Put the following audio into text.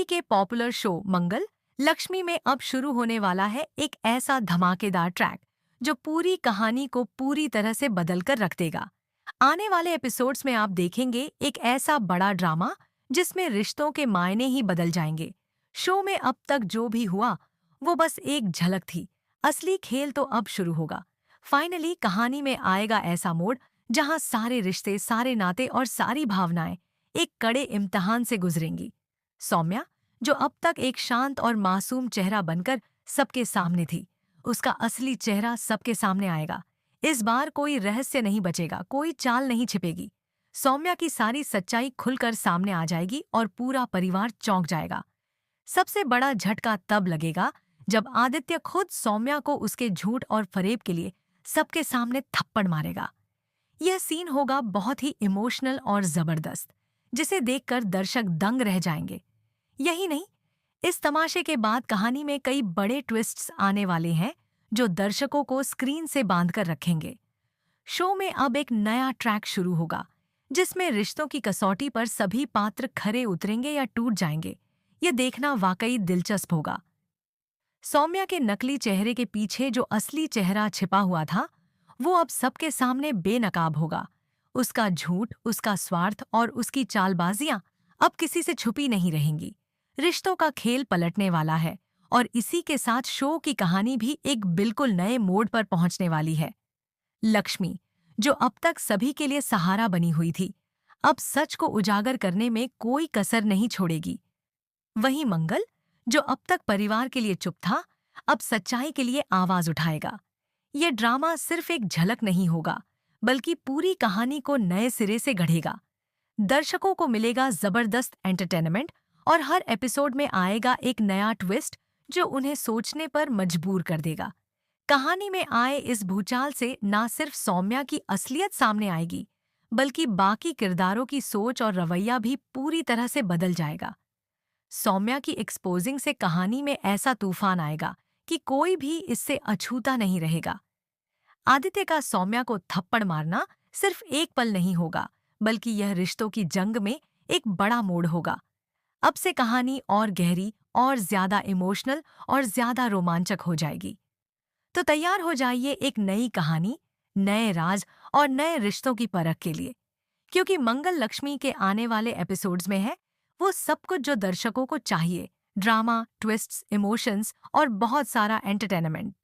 TV के popular show मंगल लक्ष्मी में अब शुरू होने वाला है एक ऐसा धमाकेदार ट्रैक जो पूरी कहानी को पूरी तरह से बदल कर रख देगा। आने वाले एपिसोड्स में आप देखेंगे एक ऐसा बड़ा ड्रामा जिसमें रिश्तों के मायने ही बदल जाएंगे। शो में अब तक जो भी हुआ वो बस एक झलक थी, असली खेल तो अब शुरू होगा। फाइनली कहानी में आएगा ऐसा मोड़ जहां सारे रिश्ते, सारे नाते और सारी भावनाएं एक कड़े इम्तिहान से गुजरेंगी। सौम्या, जो अब तक एक शांत और मासूम चेहरा बनकर सबके सामने थी, उसका असली चेहरा सबके सामने आएगा। इस बार कोई रहस्य नहीं बचेगा, कोई चाल नहीं छिपेगी। सौम्या की सारी सच्चाई खुलकर सामने आ जाएगी और पूरा परिवार चौंक जाएगा। सबसे बड़ा झटका तब लगेगा जब आदित्य खुद सौम्या को उसके झूठ और फरेब के लिए सबके सामने थप्पड़ मारेगा। यह सीन होगा बहुत ही इमोशनल और जबरदस्त, जिसे देखकर दर्शक दंग रह जाएंगे। यही नहीं, इस तमाशे के बाद कहानी में कई बड़े ट्विस्ट्स आने वाले हैं जो दर्शकों को स्क्रीन से बांधकर रखेंगे। शो में अब एक नया ट्रैक शुरू होगा जिसमें रिश्तों की कसौटी पर सभी पात्र खरे उतरेंगे या टूट जाएंगे। ये देखना वाकई दिलचस्प होगा। सौम्या के नकली चेहरे के पीछे जो असली चेहरा छिपा हुआ था, वो अब सबके सामने बेनकाब होगा। उसका झूठ, उसका स्वार्थ और उसकी चालबाजियां अब किसी से छुपी नहीं रहेंगी। रिश्तों का खेल पलटने वाला है और इसी के साथ शो की कहानी भी एक बिल्कुल नए मोड़ पर पहुंचने वाली है। लक्ष्मी, जो अब तक सभी के लिए सहारा बनी हुई थी, अब सच को उजागर करने में कोई कसर नहीं छोड़ेगी। वहीं मंगल, जो अब तक परिवार के लिए चुप था, अब सच्चाई के लिए आवाज उठाएगा। ये ड्रामा सिर्फ एक झलक नहीं होगा, बल्कि पूरी कहानी को नए सिरे से गढ़ेगा। दर्शकों को मिलेगा जबरदस्त एंटरटेनमेंट और हर एपिसोड में आएगा एक नया ट्विस्ट जो उन्हें सोचने पर मजबूर कर देगा। कहानी में आए इस भूचाल से न सिर्फ सौम्या की असलियत सामने आएगी, बल्कि बाकी किरदारों की सोच और रवैया भी पूरी तरह से बदल जाएगा। सौम्या की एक्सपोजिंग से कहानी में ऐसा तूफान आएगा कि कोई भी इससे अछूता नहीं रहेगा। आदित्य का सौम्या को थप्पड़ मारना सिर्फ एक पल नहीं होगा, बल्कि यह रिश्तों की जंग में एक बड़ा मोड़ होगा। अब से कहानी और गहरी और ज्यादा इमोशनल और ज्यादा रोमांचक हो जाएगी। तो तैयार हो जाइए एक नई कहानी, नए राज और नए रिश्तों की परख के लिए, क्योंकि मंगल लक्ष्मी के आने वाले एपिसोड्स में है वो सब कुछ जो दर्शकों को चाहिए: ड्रामा, ट्विस्ट्स, इमोशंस और बहुत सारा एंटरटेनमेंट।